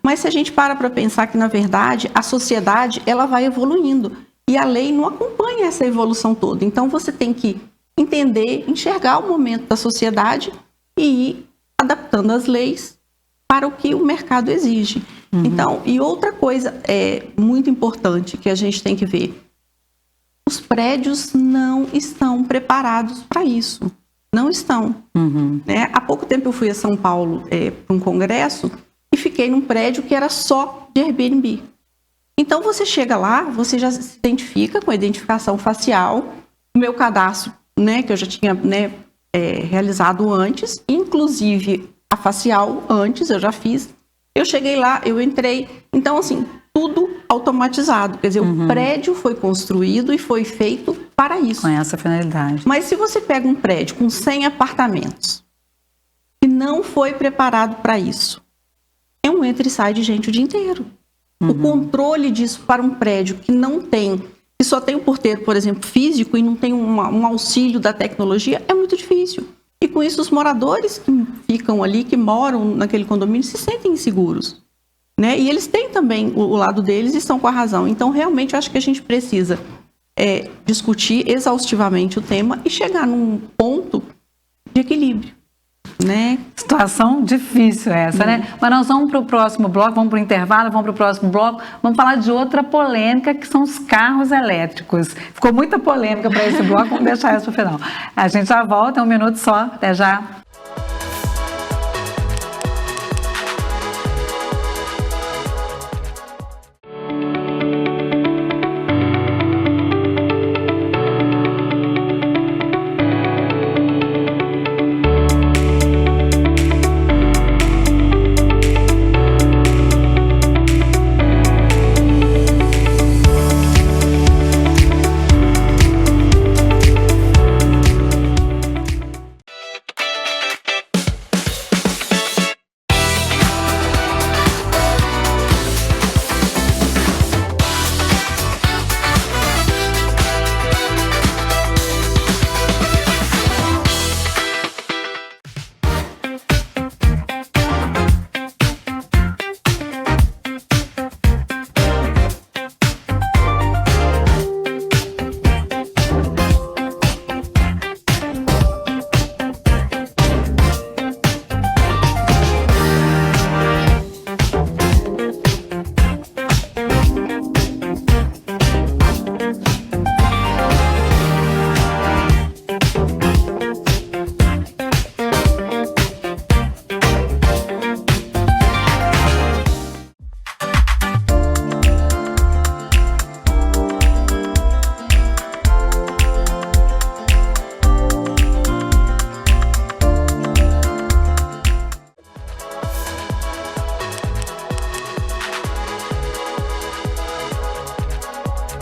Mas se a gente para pensar que, na verdade, a sociedade ela vai evoluindo e a lei não acompanha essa evolução toda. Então, você tem que entender, enxergar o momento da sociedade e ir adaptando as leis para o que o mercado exige. Então, e outra coisa muito importante que a gente tem que ver, os prédios não estão preparados para isso, não estão. Né? Há pouco tempo eu fui a São Paulo para um congresso e fiquei num prédio que era só de Airbnb. Então, você chega lá, você já se identifica com a identificação facial, o meu cadastro, né, que eu já tinha, né, realizado antes, inclusive a facial antes, eu já fiz. Eu cheguei lá, eu entrei, então assim, tudo automatizado, quer dizer, o prédio foi construído e foi feito para isso. Com essa finalidade. Mas se você pega um prédio com 100 apartamentos, que não foi preparado para isso, é um entra e sai de gente o dia inteiro. O controle disso para um prédio que não tem, que só tem um porteiro, por exemplo, físico e não tem um auxílio da tecnologia, é muito difícil. E com isso os moradores que ficam ali, que moram naquele condomínio, se sentem inseguros, né? E eles têm também o lado deles e estão com a razão. Então, realmente, eu acho que a gente precisa discutir exaustivamente o tema e chegar num ponto de equilíbrio, né? Situação difícil essa, né? Mas nós vamos para o próximo bloco, vamos para o intervalo, vamos para o próximo bloco, vamos falar de outra polêmica, que são os carros elétricos. Ficou muita polêmica para esse bloco, vamos deixar isso para o final. A gente já volta, 1 minuto só, até já.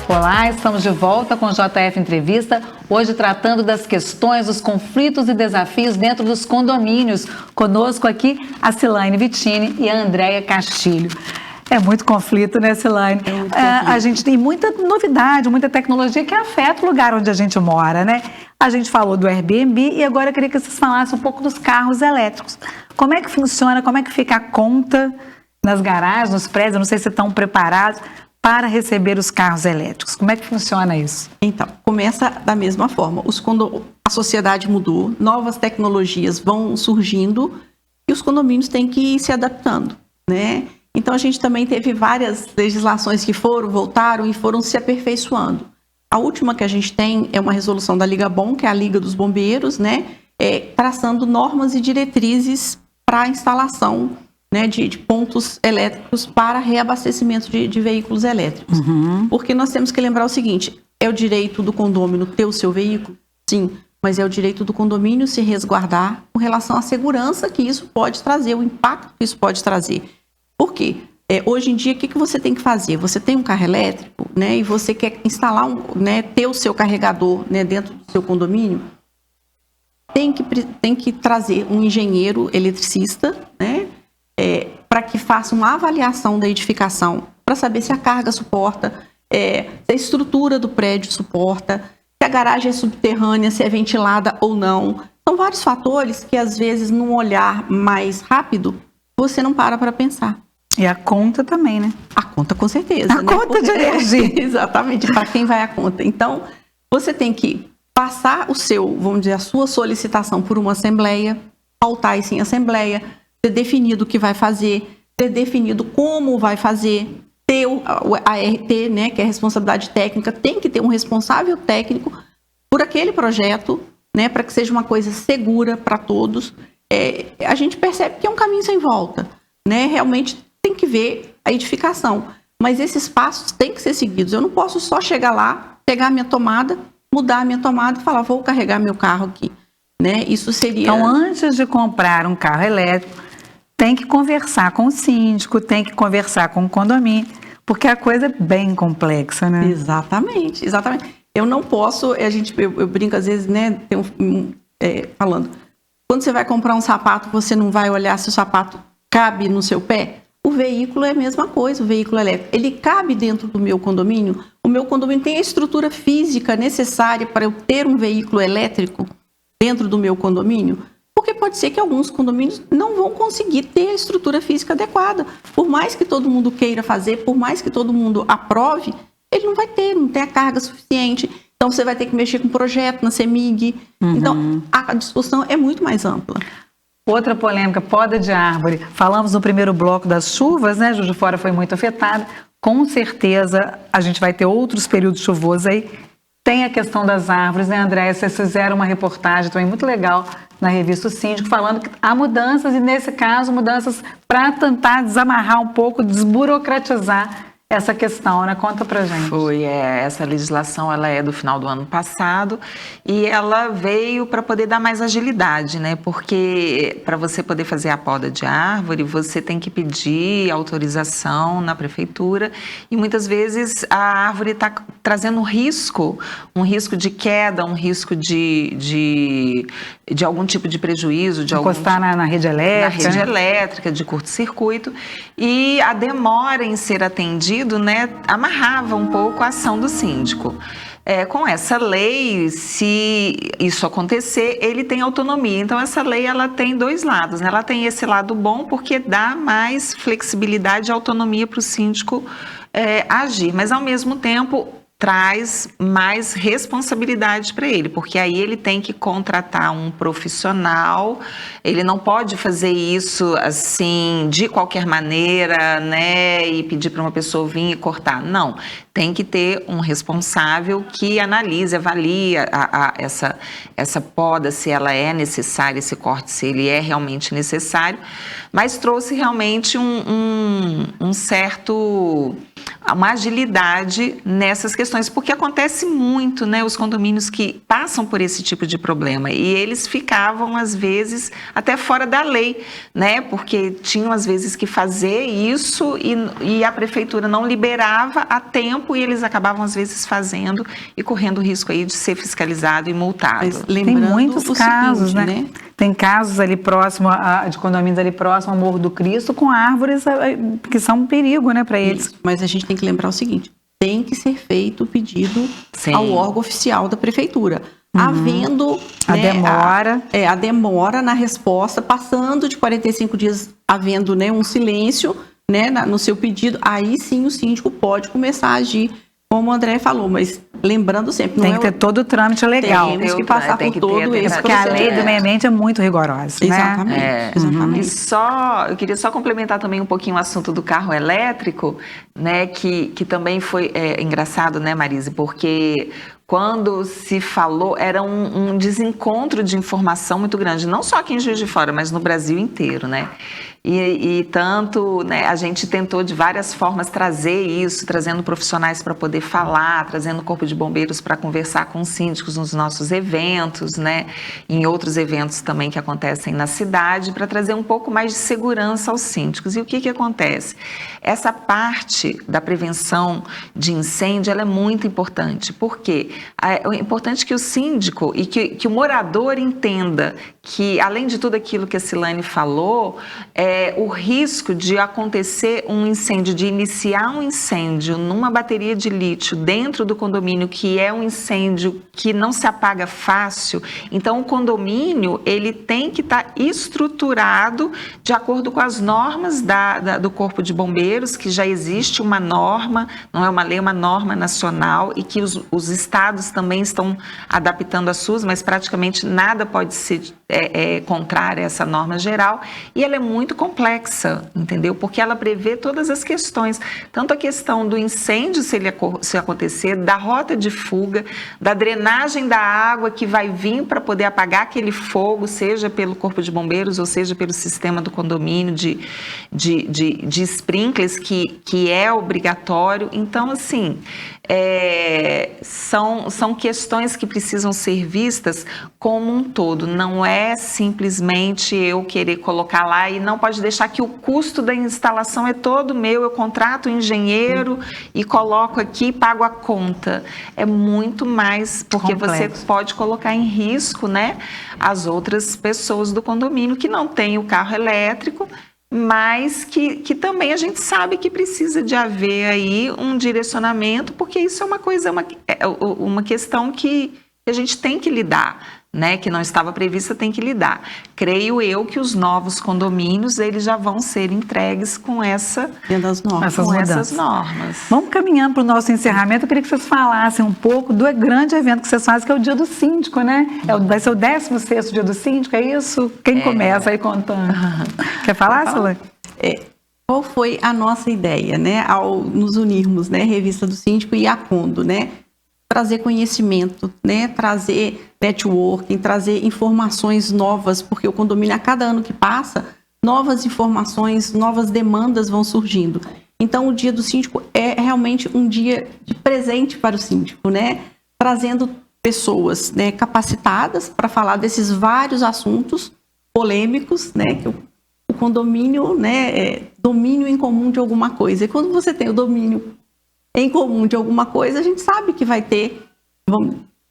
Olá, estamos de volta com o JF Entrevista, hoje tratando das questões, dos conflitos e desafios dentro dos condomínios. Conosco aqui a Cilaine Vittini e a Andréia Castilho. É muito conflito, né, Cilaine? A gente tem muita novidade, muita tecnologia que afeta o lugar onde a gente mora, né? A gente falou do Airbnb e agora eu queria que vocês falassem um pouco dos carros elétricos. Como é que funciona, como é que fica a conta nas garagens, nos prédios? Eu não sei se estão preparados para receber os carros elétricos. Como é que funciona isso? Então, começa da mesma forma. A sociedade mudou, novas tecnologias vão surgindo e os condomínios têm que ir se adaptando, né? Então, a gente também teve várias legislações que voltaram e foram se aperfeiçoando. A última que a gente tem é uma resolução da Liga Bom, que é a Liga dos Bombeiros, né? Traçando normas e diretrizes para a instalação, né, de pontos elétricos para reabastecimento de veículos elétricos. Porque nós temos que lembrar o seguinte, é o direito do condômino ter o seu veículo? Sim, mas é o direito do condomínio se resguardar com relação à segurança que isso pode trazer, o impacto que isso pode trazer. Por quê? Hoje em dia, o que você tem que fazer? Você tem um carro elétrico, né, e você quer instalar, ter o seu carregador, né, dentro do seu condomínio, tem que trazer um engenheiro eletricista, né, para que faça uma avaliação da edificação, para saber se a carga suporta, se a estrutura do prédio suporta, se a garagem é subterrânea, se é ventilada ou não. São vários fatores que, às vezes, num olhar mais rápido, você não para pensar. E a conta também, né? A conta, com certeza. A conta de energia. Exatamente, para quem vai a conta. Então, você tem que passar a sua solicitação por uma assembleia, pautar isso em assembleia, ter definido o que vai fazer, ter definido como vai fazer, ter a ART, né, que é a responsabilidade técnica, tem que ter um responsável técnico por aquele projeto, né, para que seja uma coisa segura para todos. A gente percebe que é um caminho sem volta, né? Realmente tem que ver a edificação, mas esses passos têm que ser seguidos. Eu não posso só chegar lá, pegar a minha tomada, mudar a minha tomada e falar, vou carregar meu carro aqui, né? Isso seria... Então, antes de comprar um carro elétrico, tem que conversar com o síndico, tem que conversar com o condomínio, porque a coisa é bem complexa, né? Exatamente. Eu não posso, eu brinco às vezes, né, falando, quando você vai comprar um sapato, você não vai olhar se o sapato cabe no seu pé? O veículo é a mesma coisa, o veículo elétrico. Ele cabe dentro do meu condomínio? O meu condomínio tem a estrutura física necessária para eu ter um veículo elétrico dentro do meu condomínio? Porque pode ser que alguns condomínios não vão conseguir ter a estrutura física adequada. Por mais que todo mundo queira fazer, por mais que todo mundo aprove, ele não tem a carga suficiente. Então, você vai ter que mexer com o projeto na CEMIG. Então, a discussão é muito mais ampla. Outra polêmica, poda de árvore. Falamos no primeiro bloco das chuvas, né? Juiz de Fora foi muito afetada. Com certeza, a gente vai ter outros períodos chuvosos aí. Tem a questão das árvores, né, Andréia? Vocês fizeram uma reportagem também muito legal na revista O Síndico, falando que há mudanças, e nesse caso, mudanças para tentar desamarrar um pouco, desburocratizar essa questão, né? Conta pra gente. Essa legislação, ela é do final do ano passado e ela veio para poder dar mais agilidade, né? Porque para você poder fazer a poda de árvore, você tem que pedir autorização na prefeitura e muitas vezes a árvore está trazendo um risco de queda, um risco de algum tipo de prejuízo, de encostar na rede elétrica. Na rede elétrica, de curto-circuito, e a demora em ser atendido, né, amarrava um pouco a ação do síndico. Com essa lei, se isso acontecer, ele tem autonomia. Então, essa lei, ela tem dois lados, né? Ela tem esse lado bom, porque dá mais flexibilidade e autonomia para o síndico agir, mas, ao mesmo tempo, traz mais responsabilidade para ele, porque aí ele tem que contratar um profissional, ele não pode fazer isso assim, de qualquer maneira, né, e pedir para uma pessoa vir e cortar. Não, tem que ter um responsável que analise, avalie essa poda, se ela é necessária, esse corte, se ele é realmente necessário, mas trouxe realmente um certo uma agilidade nessas questões, porque acontece muito, né, os condomínios que passam por esse tipo de problema, e eles ficavam, às vezes, até fora da lei, né, porque tinham, às vezes, que fazer isso e a prefeitura não liberava a tempo, e eles acabavam, às vezes, fazendo e correndo o risco aí de ser fiscalizado e multado. Mas Tem muitos casos, seguinte, né? Tem casos ali próximo, de condomínios ali próximo ao Morro do Cristo, com árvores que são um perigo, né, para eles. Isso, mas a gente tem que lembrar o seguinte, tem que ser feito o pedido ao órgão oficial da prefeitura. Havendo a demora. A demora na resposta, passando de 45 dias, havendo, né, um silêncio, né, no seu pedido, aí sim o síndico pode começar a agir, como o André falou, mas lembrando sempre... Tem que ter todo o trâmite legal. Temos que passar por todo esse porque a lei do meio ambiente é muito rigorosa, exatamente, né? Exatamente. E eu queria só complementar também um pouquinho o assunto do carro elétrico, né, que também foi engraçado, né, Marise, porque quando se falou, era um desencontro de informação muito grande, não só aqui em Juiz de Fora, mas no Brasil inteiro, né? E tanto, né, a gente tentou de várias formas trazer isso, trazendo profissionais para poder falar, trazendo o Corpo de Bombeiros para conversar com os síndicos nos nossos eventos, né, em outros eventos também que acontecem na cidade, para trazer um pouco mais de segurança aos síndicos. E o que acontece? Essa parte da prevenção de incêndio, ela é muito importante, porque é importante que o síndico e que o morador entenda que, além de tudo aquilo que a Silane falou, o risco de acontecer um incêndio, de iniciar um incêndio numa bateria de lítio dentro do condomínio, que é um incêndio que não se apaga fácil. Então, o condomínio, ele tem que estar estruturado de acordo com as normas do Corpo de Bombeiros, que já existe uma norma, não é uma lei, é uma norma nacional, e que os estados também estão adaptando as suas, mas praticamente nada pode ser contrário a essa norma geral, e ela é muito complexa, entendeu? Porque ela prevê todas as questões, tanto a questão do incêndio, se acontecer, da rota de fuga, da drenagem da água que vai vir para poder apagar aquele fogo, seja pelo Corpo de Bombeiros ou seja pelo sistema do condomínio de sprinklers, que é obrigatório. Então, assim, são questões que precisam ser vistas como um todo, não é simplesmente eu querer colocar lá, e não pode deixar que o custo da instalação é todo meu, eu contrato um engenheiro e coloco aqui e pago a conta. É muito mais, porque você pode colocar em risco, né, as outras pessoas do condomínio que não têm o carro elétrico, mas que também a gente sabe que precisa de haver aí um direcionamento, porque isso é uma questão que a gente tem que lidar, né, que não estava prevista, tem que lidar. Creio eu que os novos condomínios, eles já vão ser entregues com essas normas. Vamos caminhando para o nosso encerramento. Eu queria que vocês falassem um pouco do grande evento que vocês fazem, que é o Dia do Síndico, né? Vai ser o 16º Dia do Síndico, é isso? Quem começa aí contando? Quer falar, Silane? Qual foi a nossa ideia, né, ao nos unirmos, né, Revista do Síndico e a Condo, né? Trazer conhecimento, né, trazer networking, trazer informações novas, porque o condomínio, a cada ano que passa, novas informações, novas demandas vão surgindo. Então, o Dia do Síndico é realmente um dia de presente para o síndico, né, trazendo pessoas, né, capacitadas para falar desses vários assuntos polêmicos, né, que o condomínio, né, é domínio em comum de alguma coisa. E quando você tem o domínio em comum de alguma coisa, a gente sabe que vai ter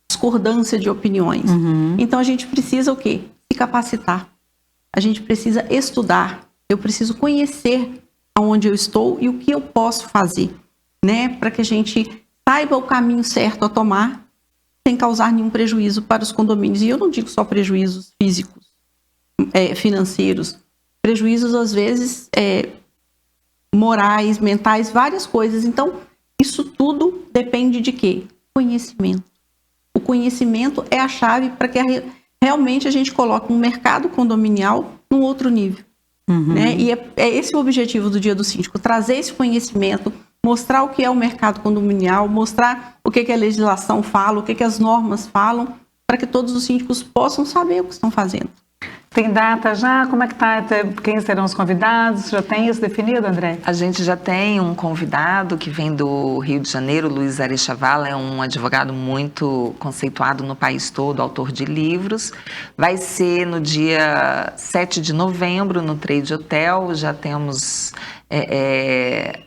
discordância de opiniões. Então, a gente precisa o quê? Se capacitar. A gente precisa estudar. Eu preciso conhecer aonde eu estou e o que eu posso fazer, né? Para que a gente saiba o caminho certo a tomar, sem causar nenhum prejuízo para os condomínios. E eu não digo só prejuízos físicos, financeiros. Prejuízos, às vezes, morais, mentais, várias coisas. Então, isso tudo depende de quê? Conhecimento. O conhecimento é a chave para que realmente a gente coloque um mercado condominial num outro nível. Né? E é esse o objetivo do Dia do Síndico, trazer esse conhecimento, mostrar o que é o mercado condominial, mostrar o que a legislação fala, o que as normas falam, para que todos os síndicos possam saber o que estão fazendo. Tem data já? Como é que está? Quem serão os convidados? Já tem isso definido, André? A gente já tem um convidado que vem do Rio de Janeiro, Luiz Arechavala, é um advogado muito conceituado no país todo, autor de livros. Vai ser no dia 7 de novembro, no Trade Hotel. Já temos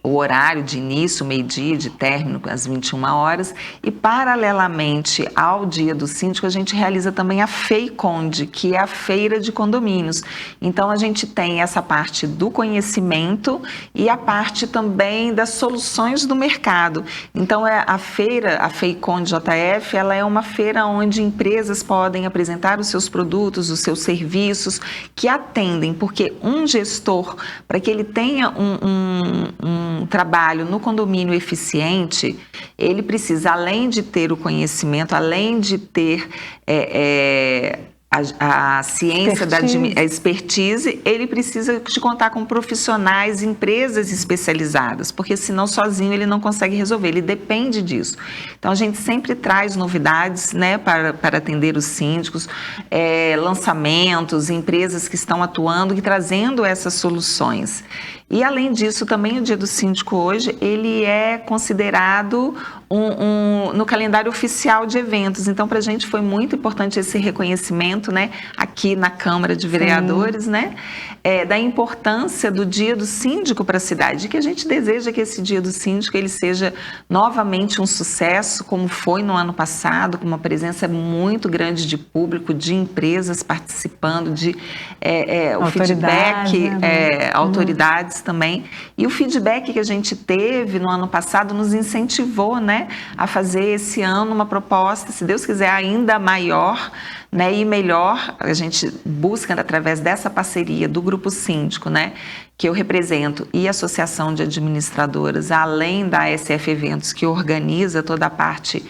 o horário de início, meio-dia, de término, às 21 horas. E, paralelamente ao Dia do Síndico, a gente realiza também a FEICOND, que é a Feira de Condomínios. Então, a gente tem essa parte do conhecimento e a parte também das soluções do mercado. Então, a feira, a FEICOND JF, ela é uma feira onde empresas podem apresentar os seus produtos, os seus serviços, que atendem, porque um gestor, para que ele tenha um trabalho no condomínio eficiente, ele precisa, além de ter o conhecimento, além de ter a ciência, a expertise, ele precisa de contar com profissionais, empresas especializadas, porque senão sozinho ele não consegue resolver, ele depende disso. Então a gente sempre traz novidades, né, para atender os síndicos, lançamentos, empresas que estão atuando e trazendo essas soluções. E, além disso, também o Dia do Síndico hoje, ele é considerado no calendário oficial de eventos. Então, para a gente foi muito importante esse reconhecimento, né, aqui na Câmara de Vereadores, né, da importância do Dia do Síndico para a cidade, que a gente deseja que esse Dia do Síndico ele seja novamente um sucesso, como foi no ano passado, com uma presença muito grande de público, de empresas participando, o feedback, autoridades também. E o feedback que a gente teve no ano passado nos incentivou, né, a fazer esse ano uma proposta, se Deus quiser, ainda maior, né, e melhor. A gente busca, através dessa parceria do Grupo Síndico, né, que eu represento, e a Associação de Administradoras, além da SF Eventos, que organiza toda a parte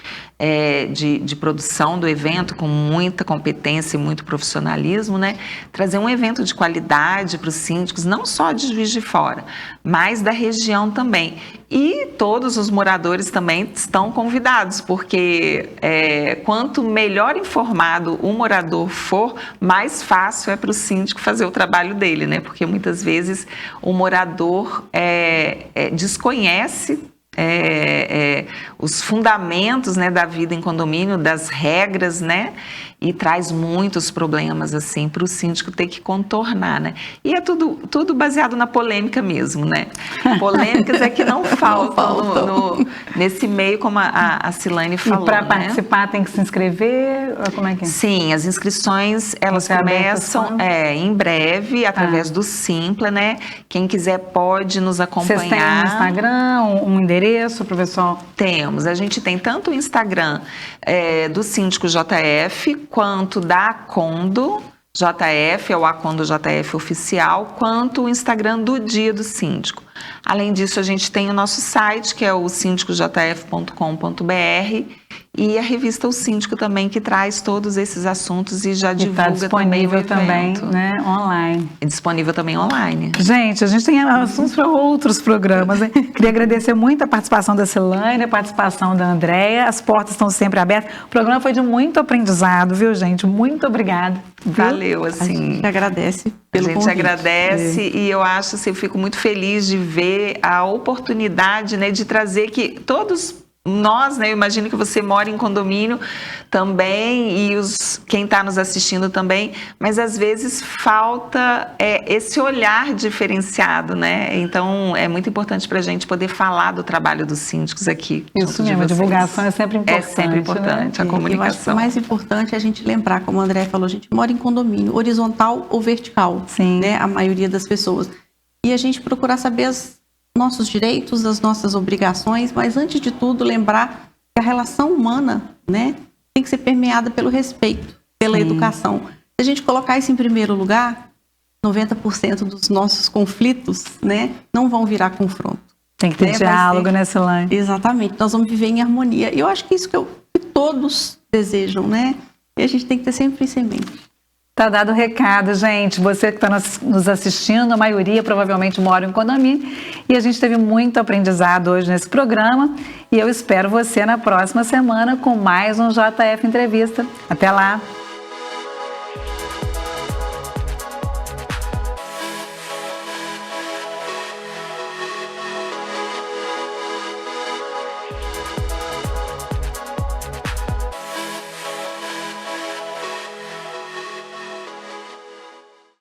de produção do evento, com muita competência e muito profissionalismo, né, trazer um evento de qualidade para os síndicos, não só de Juiz de Fora, mas da região também. E todos os moradores também estão convidados, porque quanto melhor informado o morador for, mais fácil é para o síndico fazer o trabalho dele, né? Porque muitas vezes o morador desconhece os fundamentos, né, da vida em condomínio, das regras, né, e traz muitos problemas assim para o síndico ter que contornar, né? E é tudo baseado na polêmica mesmo, né? Polêmicas é que não faltam nesse meio, como a Silane falou. E para participar tem que se inscrever? Como é que é? Sim, as inscrições elas começam em breve através do Simpla, né? Quem quiser pode nos acompanhar. Vocês têm um Instagram, um endereço para o pessoal? Temos. A gente tem tanto o Instagram do Síndico JF, quanto da Acondo JF, é o Acondo JF oficial, quanto o Instagram do Dia do Síndico. Além disso, a gente tem o nosso site, que é o síndicojf.com.br, e a revista O Síndico também, que traz todos esses assuntos e já divulga disponível também, né, online. É disponível também online. Gente, a gente tem assuntos para outros programas, hein? Queria agradecer muito a participação da Silane, a participação da Andréia. As portas estão sempre abertas. O programa foi de muito aprendizado, viu, gente? Muito obrigada. Valeu, assim. A gente agradece pelo convite. A gente agradece e eu acho, assim, eu fico muito feliz de ver a oportunidade, né, de trazer que todos nós, né, eu imagino que você mora em condomínio também e quem está nos assistindo também, mas às vezes falta esse olhar diferenciado, né? Então é muito importante para a gente poder falar do trabalho dos síndicos aqui. Isso mesmo, a divulgação é sempre importante. É sempre importante, né? A comunicação. Eu acho que o mais importante é a gente lembrar, como o André falou, a gente mora em condomínio, horizontal ou vertical, sim, né? A maioria das pessoas. E a gente procurar saber nossos direitos, as nossas obrigações, mas antes de tudo lembrar que a relação humana, né, tem que ser permeada pelo respeito, pela educação. Se a gente colocar isso em primeiro lugar, 90% dos nossos conflitos, né, não vão virar confronto. Tem que ter diálogo, né, Silane? Exatamente, nós vamos viver em harmonia. E eu acho que isso que todos desejam, né? E a gente tem que ter sempre isso em mente. Tá dado o recado, gente. Você que está nos assistindo, a maioria provavelmente mora em condomínio. E a gente teve muito aprendizado hoje nesse programa. E eu espero você na próxima semana com mais um JF Entrevista. Até lá!